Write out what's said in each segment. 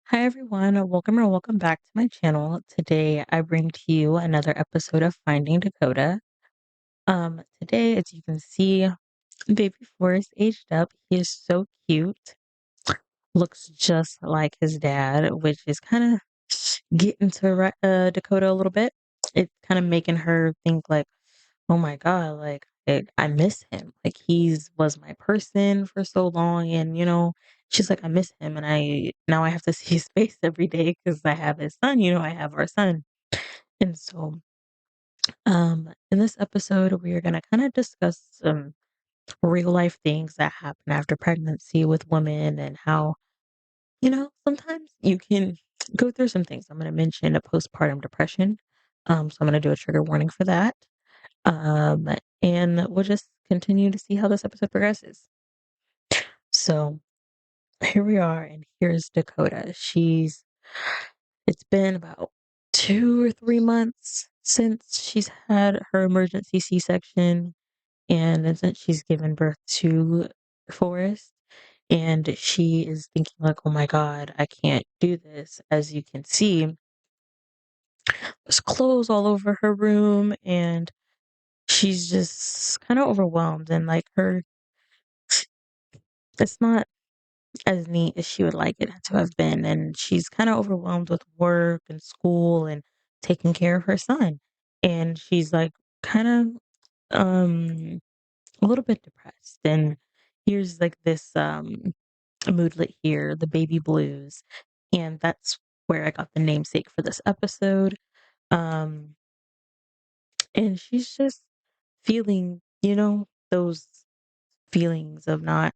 Hi everyone, welcome or welcome back to my channel. Today I bring to you another episode of Finding Dakota. Today, as you can see, baby Forrest aged up. He is so cute, looks just like his dad, which is kind of getting to Dakota a little bit. It's kind of making her think like, oh my God, like I miss him. Like he's was my person for so long, and she's like, I miss him, and I now I have to see his face every day because I have his son. I have our son, and so in this episode, we are gonna kind of discuss some real life things that happen after pregnancy with women and how sometimes you can go through some things. I'm gonna mention a postpartum depression, so I'm gonna do a trigger warning for that. Um, and we'll just continue to see how this episode progresses. So here we are, and here's Dakota. It's been about 2 or 3 months since she's had her emergency C-section, and then since she's given birth to Forrest. And she is thinking like, oh my God, I can't do this. As you can see, there's clothes all over her room, and she's just kind of overwhelmed, and like it's not as neat as she would like it to have been, and she's kind of overwhelmed with work and school and taking care of her son, and she's like kind of a little bit depressed. And here's like this moodlet here, the baby blues, and that's where I got the namesake for this episode. um and she's just feeling those feelings of not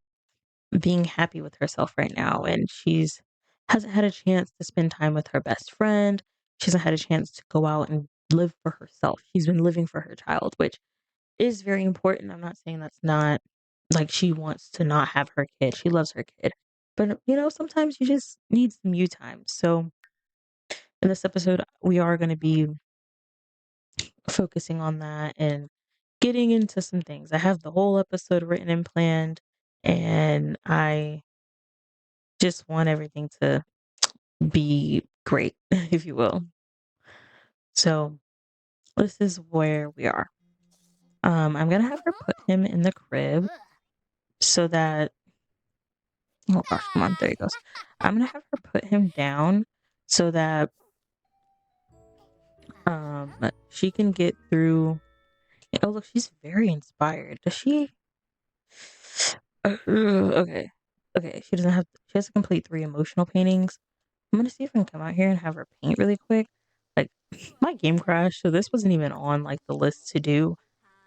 being happy with herself right now, and she's hasn't had a chance to spend time with her best friend. She hasn't had a chance to go out and live for herself. She's been living for her child, which is very important. I'm not saying that's not like she wants to not have her kid. She loves her kid. But sometimes you just need some you time. So in this episode, we are going to be focusing on that and getting into some things. I have the whole episode written and planned, and I just want everything to be great, if you will. So this is where we are. I'm gonna have her put him in the crib so that oh gosh, come on, there he goes. I'm gonna have her put him down so that she can get through. Oh look, she's very inspired. Does she? Okay, okay. She has to complete 3 emotional paintings. I'm gonna see if I can come out here and have her paint really quick. Like my game crashed, so this wasn't even on like the list to do.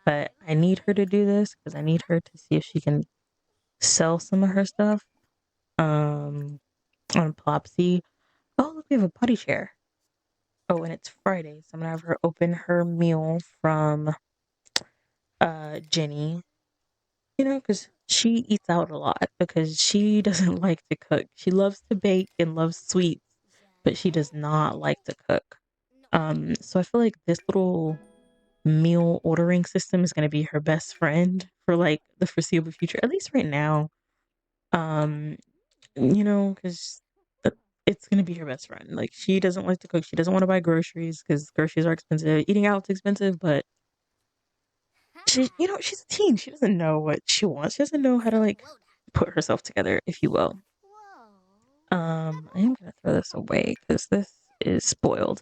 But I need her to do this because I need her to see if she can sell some of her stuff. Um, on Plopsy. Oh, look, we have a potty chair. Oh, and it's Friday, so I'm gonna have her open her meal from Jenny. Because she eats out a lot because she doesn't like to cook. She loves to bake and loves sweets, but she does not like to cook. So I feel like this little meal ordering system is going to be her best friend for like the foreseeable future, at least right now. Um, because it's going to be her best friend. Like she doesn't like to cook. She doesn't want to buy groceries because groceries are expensive. Eating out's expensive, but she's a teen. She doesn't know what she wants. She doesn't know how to like put herself together, if you will. I am gonna throw this away because this is spoiled.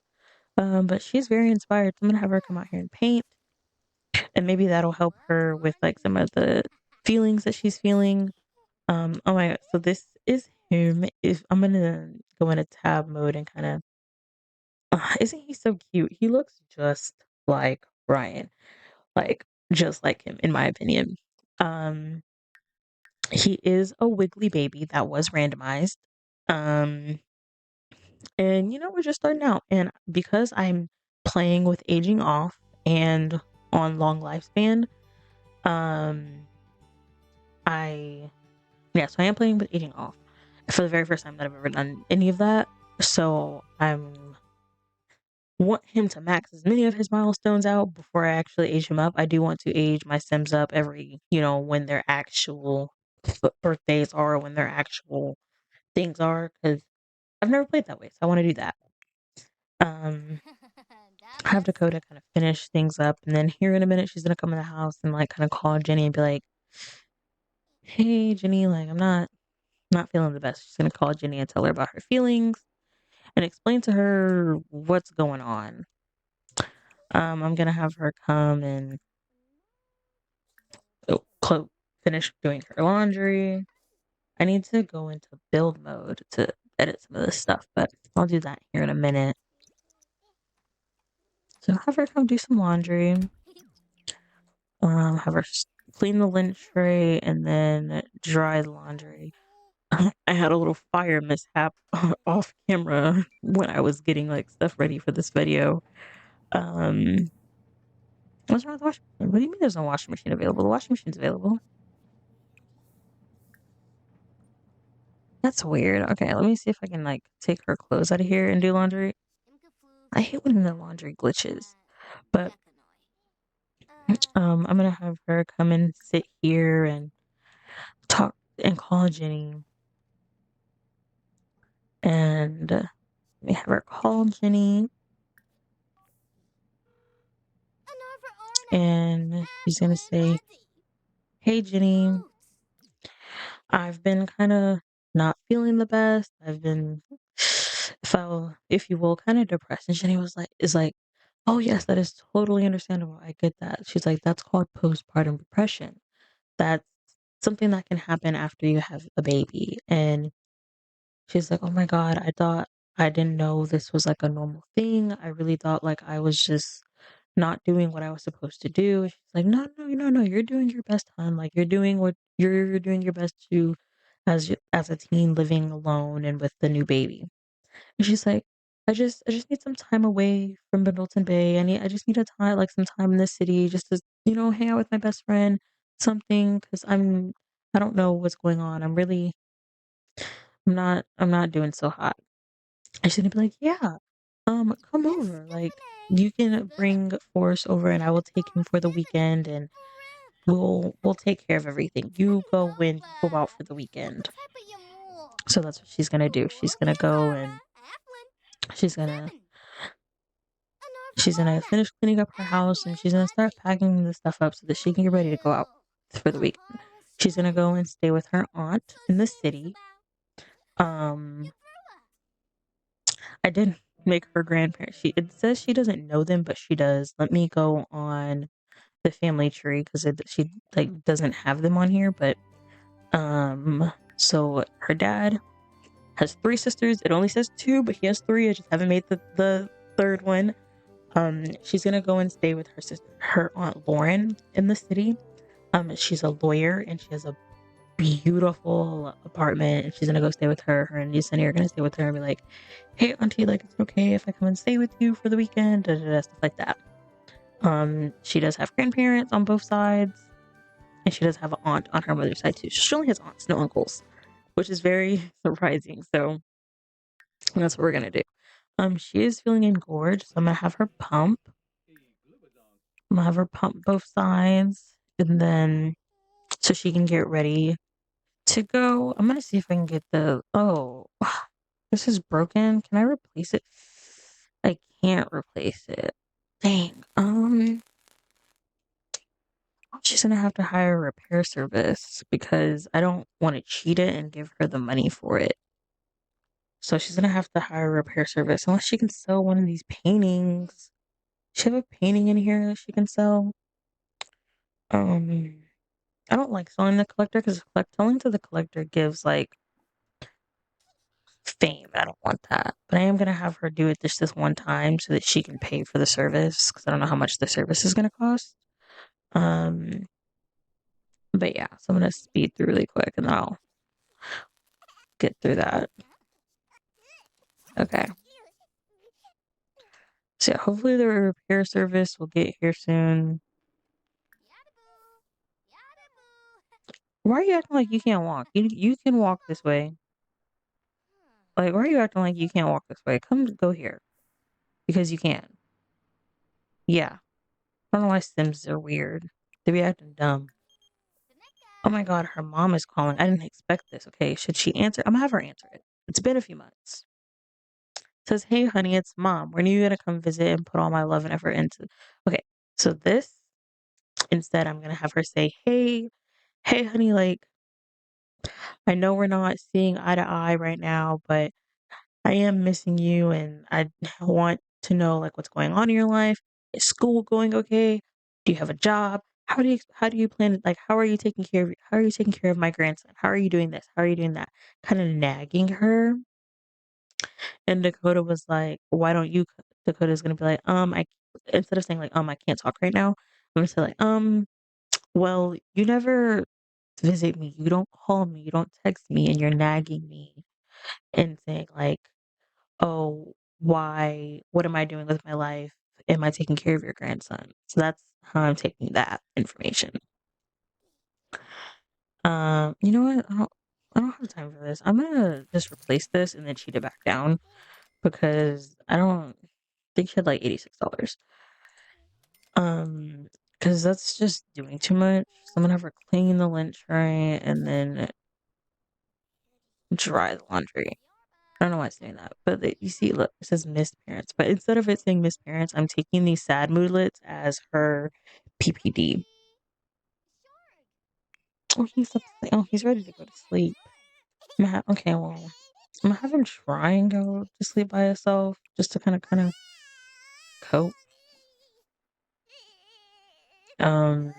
But she's very inspired. So I'm gonna have her come out here and paint, and maybe that'll help her with like some of the feelings that she's feeling. Oh my god, so this is him. If I'm gonna go into tab mode and kind of, isn't he so cute? He looks just like Ryan, like just like him, in my opinion. Um, he is a wiggly baby that was randomized. Um, and we're just starting out, and because I'm playing with aging off and on long lifespan, um, I yeah, so I am playing with aging off for the very first time that I've ever done any of that. So I'm want him to max as many of his milestones out before I actually age him up. I do want to age my Sims up every, when their actual birthdays are, when their actual things are, because I've never played that way, so I wanna do that. Um, have Dabis. Dakota kind of finish things up, and then here in a minute, she's gonna come in the house and, like, kinda call Jenny and be like, "Hey, Jenny, like, I'm not feeling the best." She's gonna call Jenny and tell her about her feelings and explain to her what's going on. I'm gonna have her come and finish doing her laundry. I need to go into build mode to edit some of this stuff, but I'll do that here in a minute. So have her come do some laundry. Have her clean the lint tray and then dry the laundry. I had a little fire mishap off camera when I was getting like stuff ready for this video. Um, what's wrong with the washing machine? What do you mean there's no washing machine available? The washing machine's available. That's weird. Okay, let me see if I can like take her clothes out of here and do laundry. Imkaflu. I hate when the laundry glitches, but Yakanoi. I'm gonna have her come and sit here and talk and call Jenny, and let me have her call Jenny, Another Arna. and she's gonna say, Haplin "Hey, Jenny, Boots. I've been kind of not feeling the best. I've been, if you will, kind of depressed." And Jenny is like, "Oh yes, that is totally understandable. I get that." She's like, "That's called postpartum depression. That's something that can happen after you have a baby." And she's like, "Oh my God, I didn't know this was like a normal thing. I really thought like I was just not doing what I was supposed to do." She's like, "No, no, no, no, you're doing your best, hon. Like you're doing what you're doing your best to as a teen living alone and with the new baby." And she's like, I just need some time away from Middleton Bay. I just need a time like some time in the city just to, hang out with my best friend, something because I don't know what's going on. I'm not doing so hot. And she's gonna be like, "Yeah, come Yes, over. Like Stephanie. you can But bring Forrest over and I will take him for the weekend and we'll take care of everything. You go when you go out for the weekend." type of your more? So that's what she's gonna do. She's gonna Yes, go and Arna. Applin. she's gonna Seven. Another she's gonna Arna. finish cleaning up her house and Applin she's gonna start Muddy. packing the stuff up so that she can get ready to go out for the weekend. Ahara She's gonna Swan. go and stay with her aunt So in the Sims city. about. Um, You brewer. I did make her grandparents. It says she doesn't know them, but she does. Let me go on the family tree because she like doesn't have them on here. But so her dad has three sisters. It only says two, but he has three. I just haven't made the third one. She's gonna go and stay with her aunt Lauren in the city. She's a lawyer and she has a beautiful apartment, and she's gonna go stay with her. Her and Sunny are gonna stay with her and be like, "Hey, auntie, like it's okay if I come and stay with you for the weekend," da, da, da, stuff like that. She does have grandparents on both sides, and she does have an aunt on her mother's side too. She only has aunts, no uncles, which is very surprising. So that's what we're gonna do. She is feeling engorged, so I'm gonna have her pump. I'm gonna have her pump both sides, and then so she can get ready to go. I'm gonna see if I can get the. Oh, this is broken. Can I replace it? I can't replace it. Dang. She's gonna have to hire a repair service because I don't want to cheat it and give her the money for it. So she's gonna have to hire a repair service unless she can sell one of these paintings. She have a painting in here that she can sell. Um, I don't like selling the collector because selling to the collector gives like fame. I don't want that. But I am gonna have her do it just this one time so that she can pay for the service because I don't know how much the service is gonna cost. Um, but yeah, so I'm gonna speed through really quick and then I'll get through that. Okay. So yeah, hopefully the repair service will get here soon. Why are you acting like you can't walk? You can walk this way. Like, why are you acting like you can't walk this way? Come go here because you can. Yeah. I don't know why Sims are weird. They be acting dumb. Oh my God, her mom is calling. I didn't expect this. Okay, should she answer? I'm gonna have her answer it. It's been a few months. says, "Hey, honey, it's mom. When are you gonna come visit and put all my love and effort into?" Okay, so this instead, I'm gonna have her say, hey, honey, like I know we're not seeing eye to eye right now, but I am missing you, and I want to know like what's going on in your life. Is school going okay? Do you have a job? How do you plan it? Like how are you taking care of my grandson? How are you doing this? How are you doing that? Kind of nagging her. And Dakota was like, "Why don't you?" Dakota's gonna be like, I instead of saying like, I can't talk right now. I'm gonna say like, well, you never visit me. You don't call me. You don't text me, and you're nagging me and saying like, oh, why? What am I doing with my life? Am I taking care of your grandson? So that's how I'm taking that information. You know what? I don't have time for this. I'm gonna just replace this and then cheat it back down because I don't think she had like $86. Um, because that's just doing too much. So I'm gonna have her clean the lint tray and then dry the laundry. I don't know why it's doing that, but you see, look, it says missed parents. But instead of it saying missed parents, I'm taking these sad moodlets as her PPD. Oh, oh, he's ready to go to sleep. Okay, well, I'm gonna have him try and go to sleep by himself just to kind of cope. Um,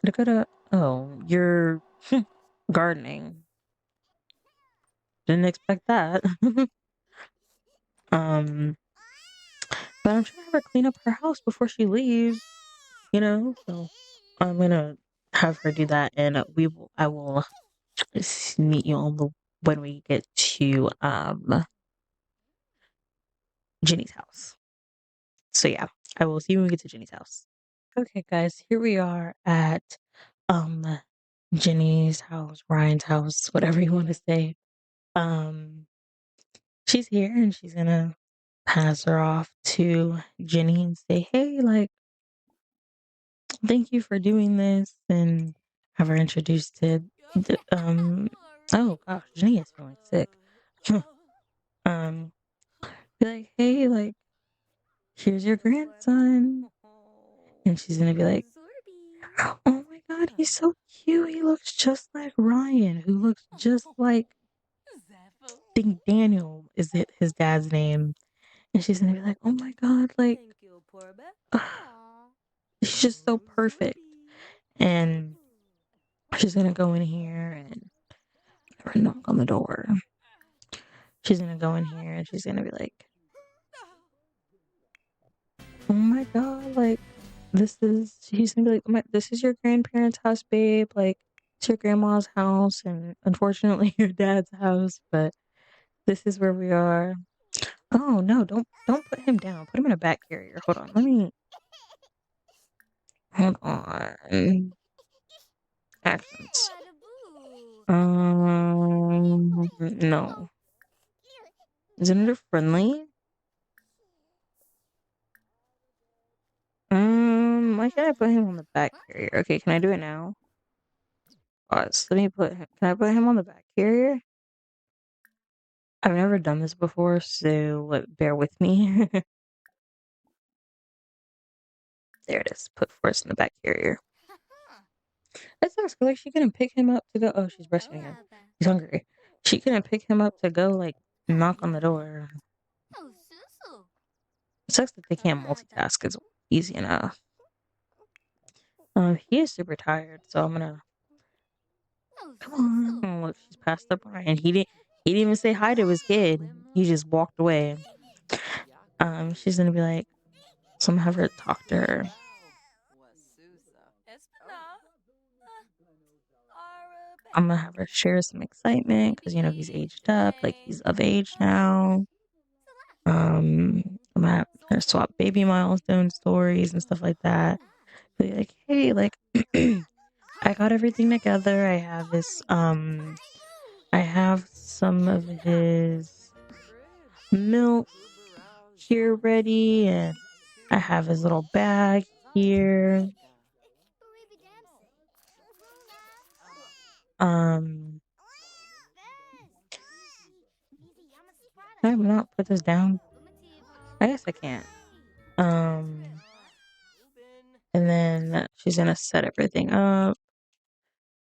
Dakota, oh, you're gardening. Didn't expect that. um, but I'm trying to have her clean up her house before she leaves. So I'm gonna have her do that, and I will meet you on the when we get to Jenny's house. So yeah, I will see you when we get to Jenny's house. Okay, guys, here we are at um Jenny's house, Ryan's house, whatever you want to say. Um, she's here, and she's gonna pass her off to Jenny and say, "Hey, like, thank you for doing this," and have her introduced to oh gosh, Jenny is feeling sick. um, be like, "Hey, like, here's your grandson," and she's gonna be like, "Oh my God, he's so cute. He looks just like Ryan, who looks just like, I think Daniel is it his dad's name." And she's gonna be like, "Oh my God, like, he's just so perfect." And she's gonna go in here and have her knock on the door. She's gonna go in here and she's gonna be like, "Oh my God, like, she's gonna be like, this is your grandparents' house, babe. Like, it's your grandma's house, and unfortunately your dad's house, but this is where we are." Oh no, don't put him down. Put him in a back carrier. Hold on. Hold on. Actions. No. Isn't it friendly? Why should I put him on the back carrier? Okay, can I do it now? Pause. Can I put him on the back carrier? I've never done this before, so bear with me. There it is. Put Forrest in the back carrier. That sucks, 'cause, like, she couldn't pick him up to go. Oh, she's breastfeeding him. He's hungry. She couldn't pick him up to go, like, knock on the door. It sucks that they can't multitask. It's easy enough. He is super tired, so I'm gonna come on. Oh, look, she's passed up Ryan. He didn't even say hi to his kid. He just walked away. She's gonna be like, so I'm gonna have her talk to her. I'm gonna have her share some excitement because he's aged up, like he's of age now. I'm gonna have her swap baby milestone stories and stuff like that. Be like, hey, like, I got everything together. I have some of his milk here ready, and I have his little bag here. Um, Can I not put this down? I guess I can't. And then she's gonna set everything up.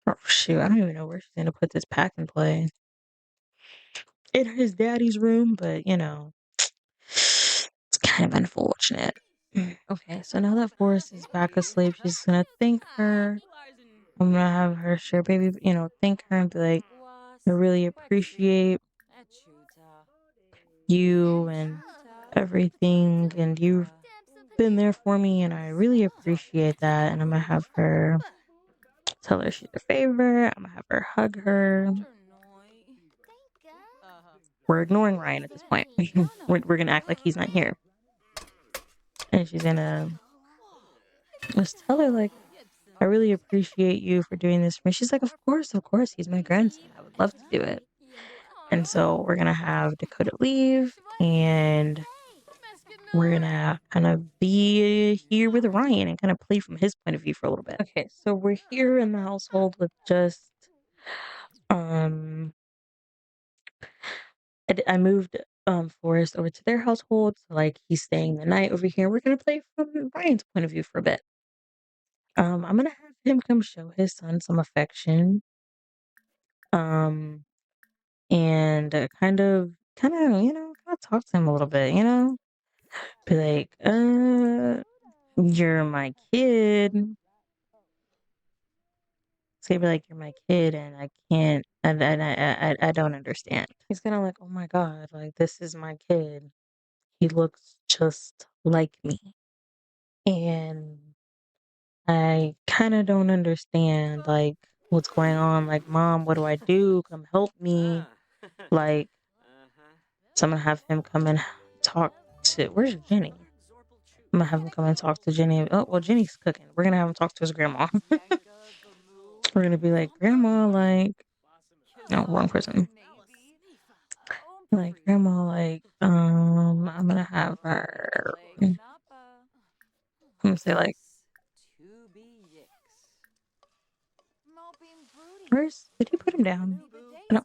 Oh shoot, I don't even know where she's gonna put this pack and play. In his daddy's room, but it's kind of unfortunate. Okay, so now that Forrest is back asleep, she's gonna thank her. I'm gonna have her share baby, thank her and be like, I really appreciate you and everything, and you've been there for me, and I really appreciate that. And I'm gonna have her tell her she's her favorite. I'm gonna have her hug her. We're ignoring Ryan at this point. we're gonna act like he's not here, and she's gonna just tell her like, I really appreciate you for doing this for me. She's like, of course, he's my grandson. I would love to do it. And so we're gonna have Dakota leave, and we're gonna kind of be here with Ryan and kind of play from his point of view for a little bit. Okay, so we're here in the household with just um I moved Forrest over to their household, so like he's staying the night over here. We're gonna play from Ryan's point of view for a bit. I'm gonna have him come show his son some affection. Um and kind of talk to him a little bit, be like, you're my kid. It's gonna be like, you're my kid, and I can't, and I don't understand. He's gonna like, oh my god, like this is my kid. He looks just like me, and I kind of don't understand like what's going on. Like, mom, what do I do? Come help me. Like, so I'm gonna have him come and talk to. Where's Jenny? I'm gonna have him come and talk to Jenny. Oh, well, Jenny's cooking. We're gonna have him talk to his grandma. We're gonna be like, Grandma, like, no, wrong person. Like, Grandma, like, I'm gonna have her. I'm gonna say, like, did he put him down? No.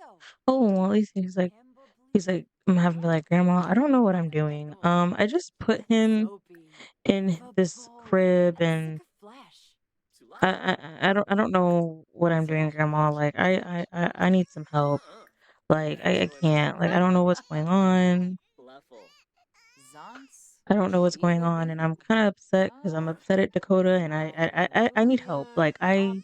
Oh, well, at least he's like, I'm having to be like, Grandma, I don't know what I'm doing. I just put him in this crib, and I don't know what I'm doing, Grandma. Like, I need some help. Like, I can't. Like, I don't know what's going on. I don't know what's going on, and I'm kind of upset because I'm upset at Dakota, and I need help. Like, can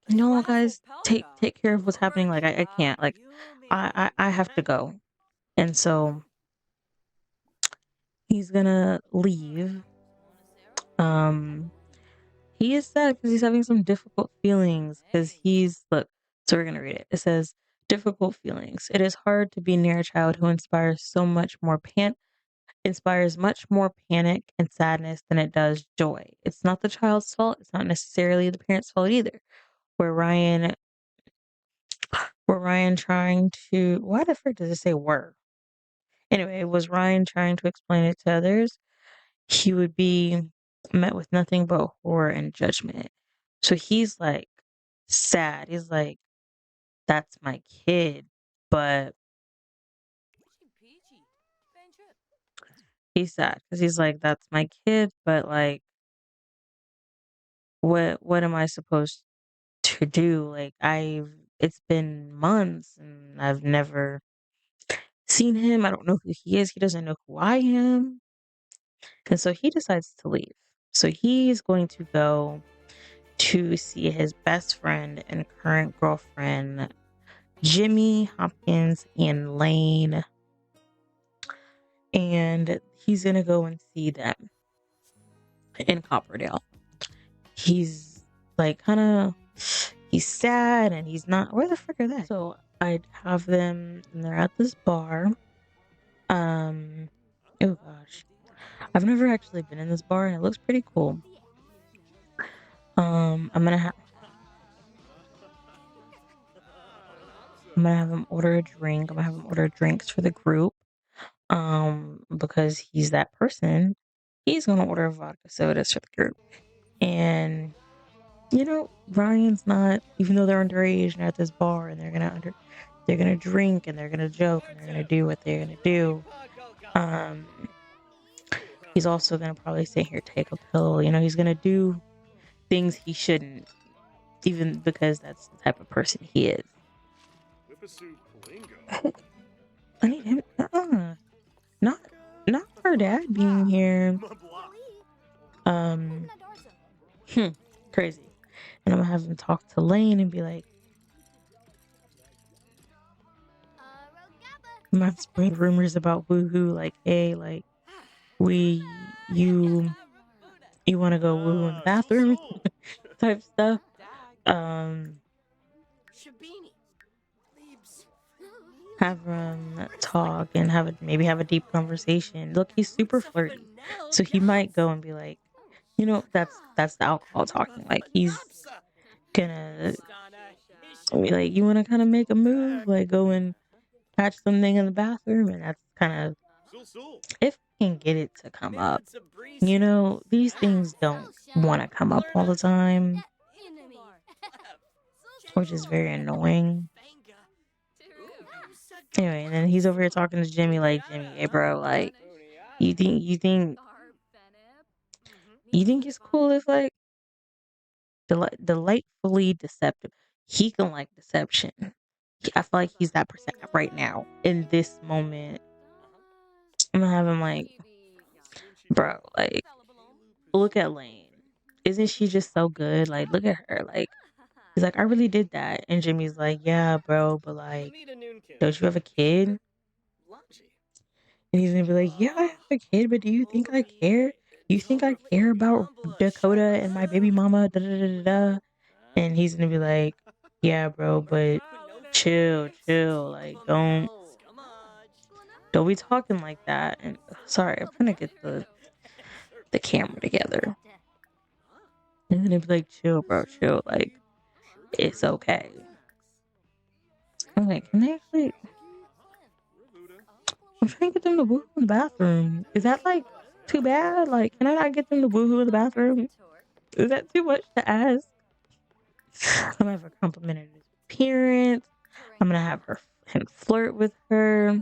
y'all guys take care of what's happening? Like, I can't. Like, I have to go, and so he's gonna leave. Um, he is sad because he's having some difficult feelings because look. So we're gonna read it. It says, difficult feelings. It is hard to be near a child who inspires much more panic and sadness than it does joy. It's not the child's fault. It's not necessarily the parent's fault either. Where Ryan, trying to, why the frick does it say were? Anyway, was Ryan trying to explain it to others, he would be met with nothing but horror and judgment. So he's like sad. He's like, that's my kid. But he's sad because he's like, that's my kid. But like, what am I supposed to do? Like, it's been months and I've never seen him. I don't know who he is. He doesn't know who I am. And so he decides to leave. So he's going to go to see his best friend and current girlfriend, Jimmy, Hopkins, and Lane. And he's going to go and see them in Copperdale. He's like he's sad and he's not, where the frick are they? So I'd have them, and they're at this bar. Oh gosh. I've never actually been in this bar, and it looks pretty cool. I'm gonna have him order a drink. I'm gonna have him order drinks for the group. Because he's that person. He's gonna order vodka sodas for the group. And Ryan's not, even though they're underage and at this bar and they're gonna they're gonna drink and they're gonna joke and they're gonna do what they're gonna do. Um, he's also gonna probably sit here, take a pill. He's gonna do things he shouldn't, even because that's the type of person he is. I need him. Not not our dad being here. Um, crazy. And I'm gonna have him talk to Lane and be like, I'm gonna have to spread rumors about woohoo, like, hey, like, you want to go woohoo in the bathroom type stuff. Um, have him talk and maybe have a deep conversation. Look, he's super flirty, so he might go and be like, that's the alcohol talking. Like he's gonna be like, you want to kind of make a move, like go and catch something in the bathroom, and that's kind of if we can get it to come up. These things don't want to come up all the time, which is very annoying. Anyway, and then he's over here talking to Jimmy like, Jimmy, hey bro, like, you think it's cool if like delightfully deceptive. He can like deception. I feel like he's that person right now in this moment. I'm gonna have him like, bro, like, look at Lane. Isn't she just so good? Like, look at her. Like, he's like, I really did that. And Jimmy's like, yeah, bro, but like, don't you have a kid? And he's gonna be like, yeah, I have a kid, but do you think I care? You think I care about Dakota and my baby mama? Da, da, da, da, da. And he's gonna be like, yeah, bro, but chill, chill. Like, don't be talking like that. And sorry, I'm trying to get the camera together. And then he'd be like, chill, bro, chill. Like, it's okay. I'm like, can they actually? I'm trying to get them to woohoo in the bathroom. Is that like too bad? Like, can I not get them to woohoo in the bathroom? Is that too much to ask? I'm gonna have her complimented his appearance. I'm gonna have him flirt with her.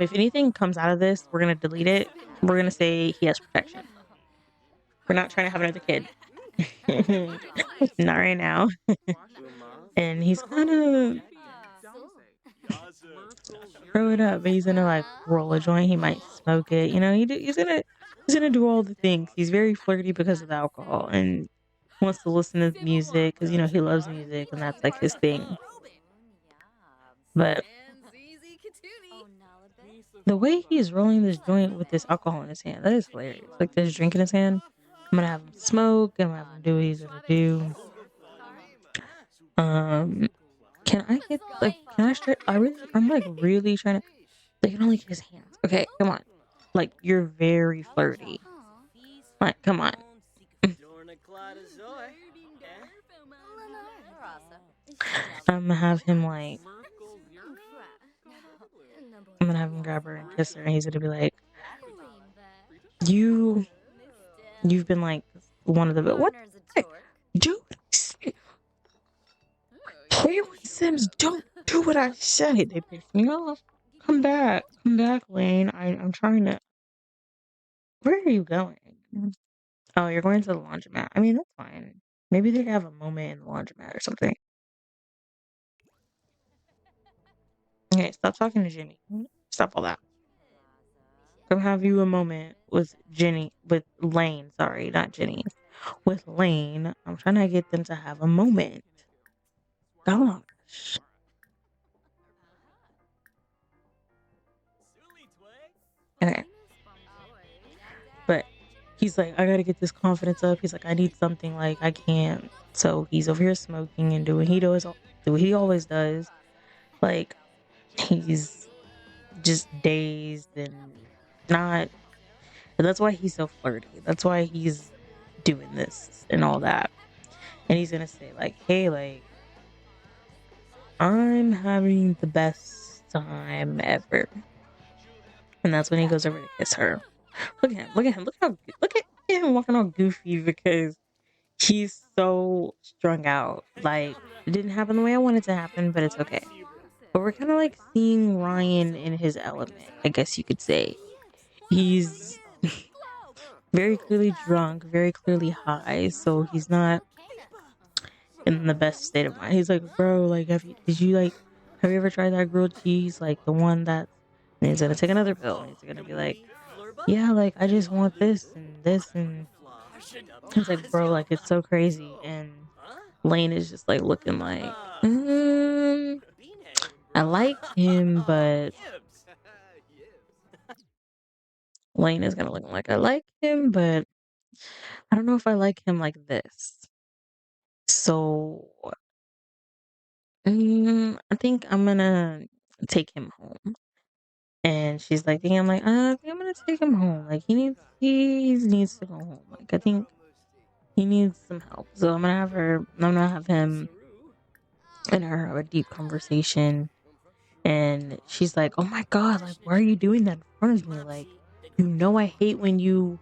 If anything comes out of this, we're gonna delete it. We're gonna say he has protection. We're not trying to have another kid. Not right now. And he's gonna throw it up, but he's gonna like roll a joint. He might smoke it. He's gonna do all the things. He's very flirty because of the alcohol and wants to listen to music because he loves music and that's like his thing. But the way he's rolling this joint with this alcohol in his hand, that is hilarious. Like there's drink in his hand. I'm gonna have him smoke. I'm gonna have him do what he's gonna do. Can I get like? Can I stretch? I'm like really trying to. They can only get his hands. Okay, come on. Like you're very flirty. Like, come on. I'm gonna have him like. I'm gonna have him grab her and kiss her, and he's gonna be like, You've been like one of the what? Dude, Waylon Sims, don't do what I said. They pissed me off. Come back, Lane. I'm trying to. Where are you going? Oh, you're going to the laundromat. I mean, that's fine. Maybe they have a moment in the laundromat or something. Okay, stop talking to Jenny. Stop all that. Come have you a moment with Lane. Sorry, not Jenny. With Lane. I'm trying to get them to have a moment. Gosh. Okay. But he's like, I gotta get this confidence up. He's like, I need something, like I can't. So he's over here smoking and doing what he always does. Like he's just dazed and not. And that's why he's so flirty. That's why he's doing this and all that. And he's gonna say like, hey, like I'm having the best time ever. And that's when he goes over to kiss her. Look at him. Look at him. Look at him walking all goofy because He's so strung out. Like, it didn't happen the way I wanted it to happen, but it's okay. But we're kind of like seeing Ryan in his element, I guess you could say. He's very clearly drunk, very clearly high, so he's not in the best state of mind. He's like, bro, like, have you ever tried that grilled cheese? Like the one that, and he's gonna take another pill, and he's gonna be like, yeah, like I just want this and this, and it's like, bro, like it's so crazy. And Lane is just like looking like, mm, I like him, but Lane is gonna look like I like him, but I don't know if I like him like this. So I think I'm gonna take him home. And she's like, "Yeah," I'm like, I think I'm gonna take him home. Like he needs to go home. Like I think he needs some help. So I'm gonna have him and her have a deep conversation. And she's like, "Oh my God, like why are you doing that in front of me? Like, you know I hate when you're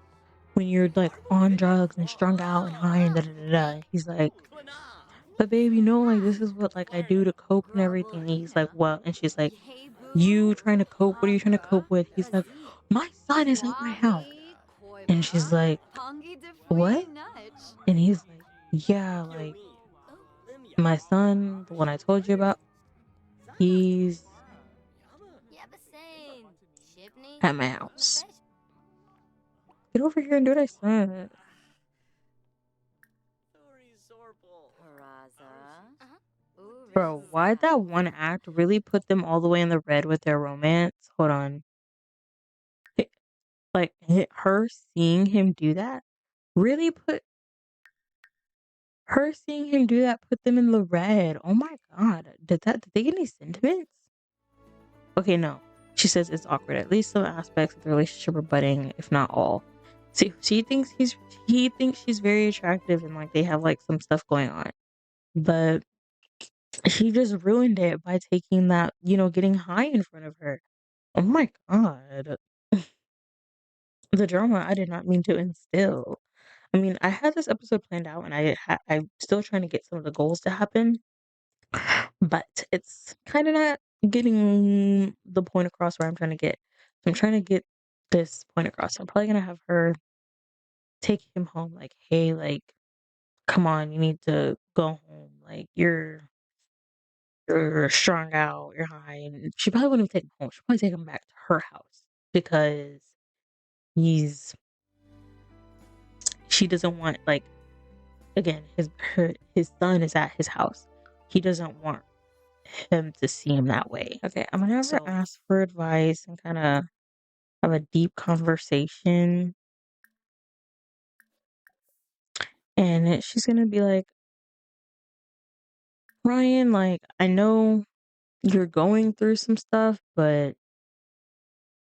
like on drugs and strung out and high and da da da da." He's like, "But babe, you know, like this is what like I do to cope and everything." And he's like, "Well," and she's like, "You trying to cope? What are you trying to cope with?" He's like, "My son is at my house." And she's like, "What?" And he's like, "Yeah, like my son, the one I told you about, he's at my house. Get over here and do what I said." Bro, why'd that one act really put them all the way in the red with their romance? Hold on. Like her seeing him do that really put her seeing him do that put them in the red. Oh my God. Did they get any sentiments? Okay, no. She says it's awkward. At least some aspects of the relationship are budding, if not all. See, he thinks she's very attractive and like they have like some stuff going on. But she just ruined it by taking that, getting high in front of her. Oh my God. The drama I did not mean to instill. I mean, I had this episode planned out and I'm still trying to get some of the goals to happen, but it's kind of not getting the point across where I'm trying to get. So I'm trying to get this point across. I'm probably gonna have her take him home, like, hey, like, come on, you need to go home. Like, you're strung out, you're high, and she probably wouldn't even take him home. She'll probably take him back to her house because he's she doesn't want like again his son is at his house. He doesn't want him to see him that way. Okay, I'm gonna have her ask for advice and kind of have a deep conversation. And she's gonna be like, Ryan, like, I know you're going through some stuff, but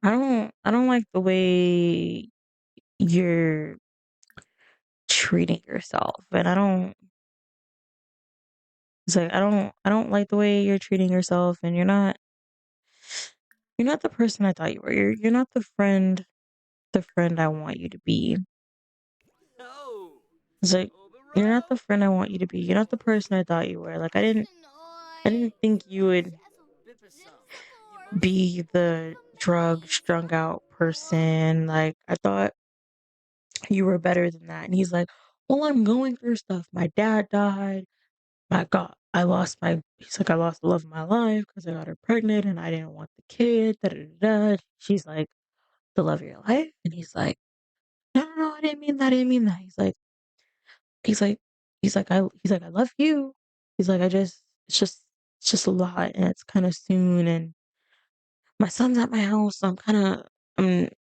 I don't like the way you're treating yourself. And I don't it's like I don't like the way you're treating yourself and you're not the person I thought you were. You're not the friend I want you to be. It's like you're not the friend I want you to be. You're not the person I thought you were. Like I didn't think you would be the drug strung out person. Like I thought you were better than that. And he's like, well, I'm going through stuff. My dad died. My God, he's like, I lost the love of my life because I got her pregnant and I didn't want the kid. Da, da, da, da. She's like, the love of your life. And he's like, no, no, no, I didn't mean that. I didn't mean that. He's like, he's like, I love you. He's like, it's just a lot and it's kind of soon. And my son's at my house. So I'm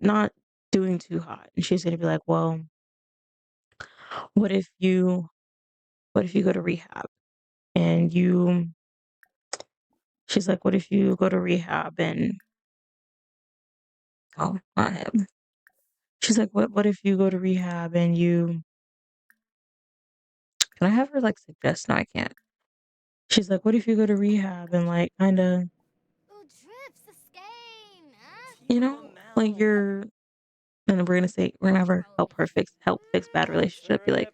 not doing too hot. And she's going to be like, well, what if you, what if you go to rehab and she's like, what if you go to rehab and, oh, not him. She's like, what if you go to rehab and can I have her like suggest? No, I can't. She's like, what if you go to rehab and like kind of, like you're, and then we're gonna have her help fix bad relationship. Be like,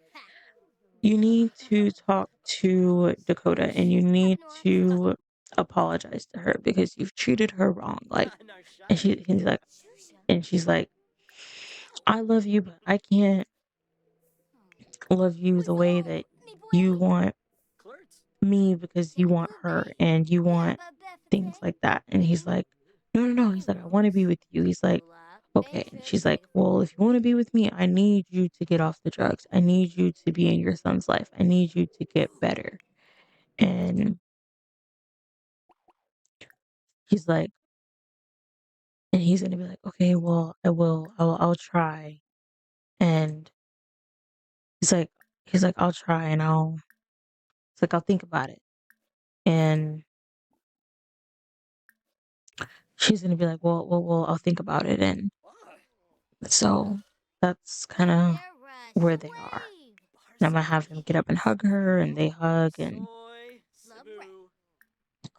you need to talk to Dakota and you need to apologize to her because you've treated her wrong. Like, and he's like, Shusha. and she's like, I love you, but I can't love you the way Whistle, that me you boy. want me because you want her and you Yeah, want things like that. And he's like, no, no, no. He's like, I want to be with you. He's like, okay. And she's like, well, if you want to be with me, I need you to get off the drugs. I need you to be in your son's life. I need you to get better. And he's like, and he's gonna be like, okay, well, I will. I'll try. And he's like, I'll try and it's like, I'll think about it. And she's gonna be like, well, I'll think about it. And so that's kind of Sarah, where they are. sway. And I'm gonna have him get up and hug her, and they hug and Love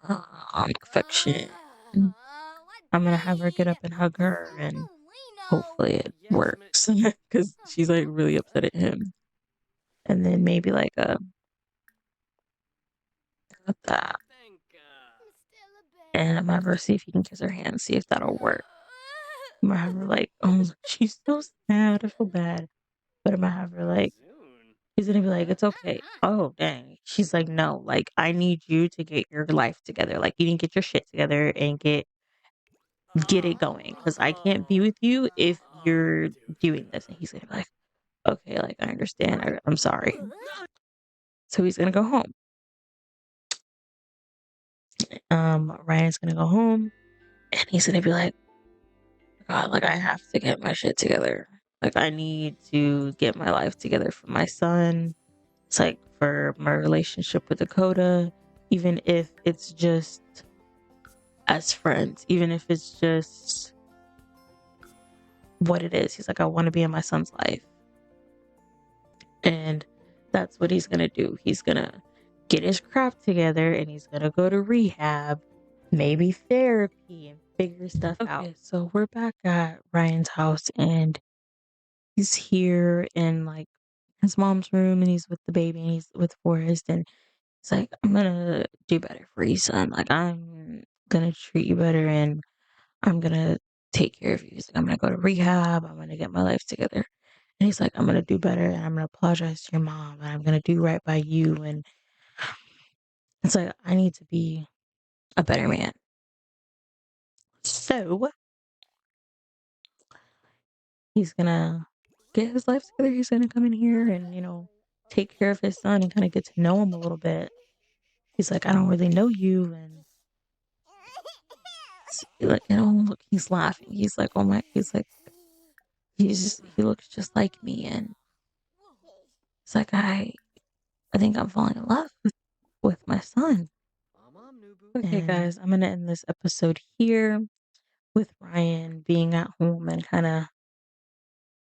breath. affection. And What I'm gonna have her get breed? up and hug her, and Cannibaleeno. hopefully it works because she's like really upset at him. And then maybe like that. Stella And Bay. I'm gonna have her see if he can kiss her hand, see if that'll work. I'm gonna have her like, oh, she's so sad. I feel bad. But I'm gonna have her like, he's gonna be like, it's okay. Oh, dang. She's like, no, like, I need you to get your life together. Like, you need to get your shit together and get it going. Cause I can't be with you if you're doing this. And he's gonna be like, okay, like, I understand. I'm sorry. So he's gonna go home. Ryan's gonna go home and he's gonna be like, God, like, I have to get my shit together. Like, I need to get my life together for my son. It's like for my relationship with Dakota, even if it's just as friends, even if it's just what it is. He's like, I want to be in my son's life. And that's what he's going to do. He's going to get his crap together and he's going to go to rehab, maybe therapy, and figure stuff out. Okay, so we're back at Ryan's house and he's here in like his mom's room and he's with the baby and he's with Forrest and it's like, I'm gonna do better for you, son. Like, I'm gonna treat you better and I'm gonna take care of you. He's like, I'm gonna go to rehab. I'm gonna get my life together. And he's like, I'm gonna do better and I'm gonna apologize to your mom and I'm gonna do right by you. And it's like, I need to be a better man. So he's gonna get his life together. He's gonna come in here and, take care of his son and kind of get to know him a little bit. He's like, I don't really know you. And like, look, he's laughing. He's like, oh my, he's like, he looks just like me. And it's like, I think I'm falling in love with my son. Okay, guys, I'm going to end this episode here with Ryan being at home and kind of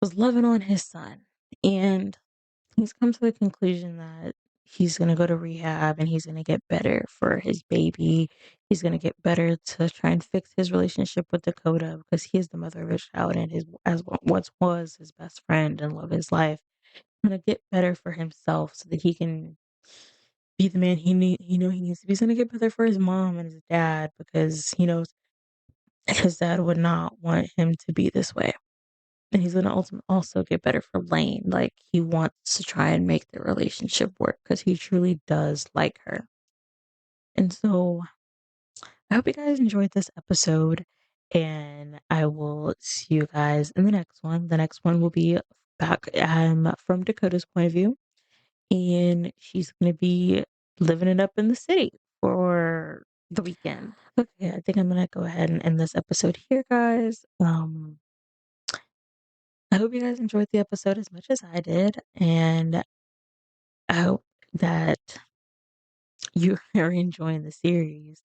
was loving on his son. And he's come to the conclusion that he's going to go to rehab and he's going to get better for his baby. He's going to get better to try and fix his relationship with Dakota because he is the mother of his child and his as once was his best friend and love of his life. Going to get better for himself so that he can be the man he needs to be. He's going to get better for his mom and his dad because he knows his dad would not want him to be this way. And he's gonna also get better for Lane. Like, he wants to try and make their relationship work because he truly does like her. And so I hope you guys enjoyed this episode. And I will see you guys in the next one. The next one will be back from Dakota's point of view. And she's gonna be living it up in the city for the weekend. Okay, I think I'm gonna go ahead and end this episode here, guys. I hope you guys enjoyed the episode as much as I did, and I hope that you are enjoying the series.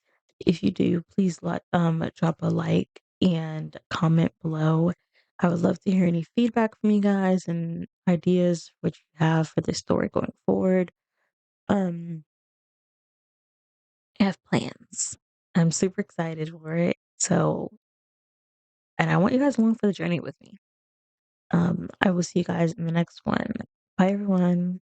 If you do, please drop a like and comment below. I would love to hear any feedback from you guys and ideas what you have for this story going forward. Um, I have plans. I'm super excited for it. So, and I want you guys along for the journey with me. I will see you guys in the next one. Bye, everyone.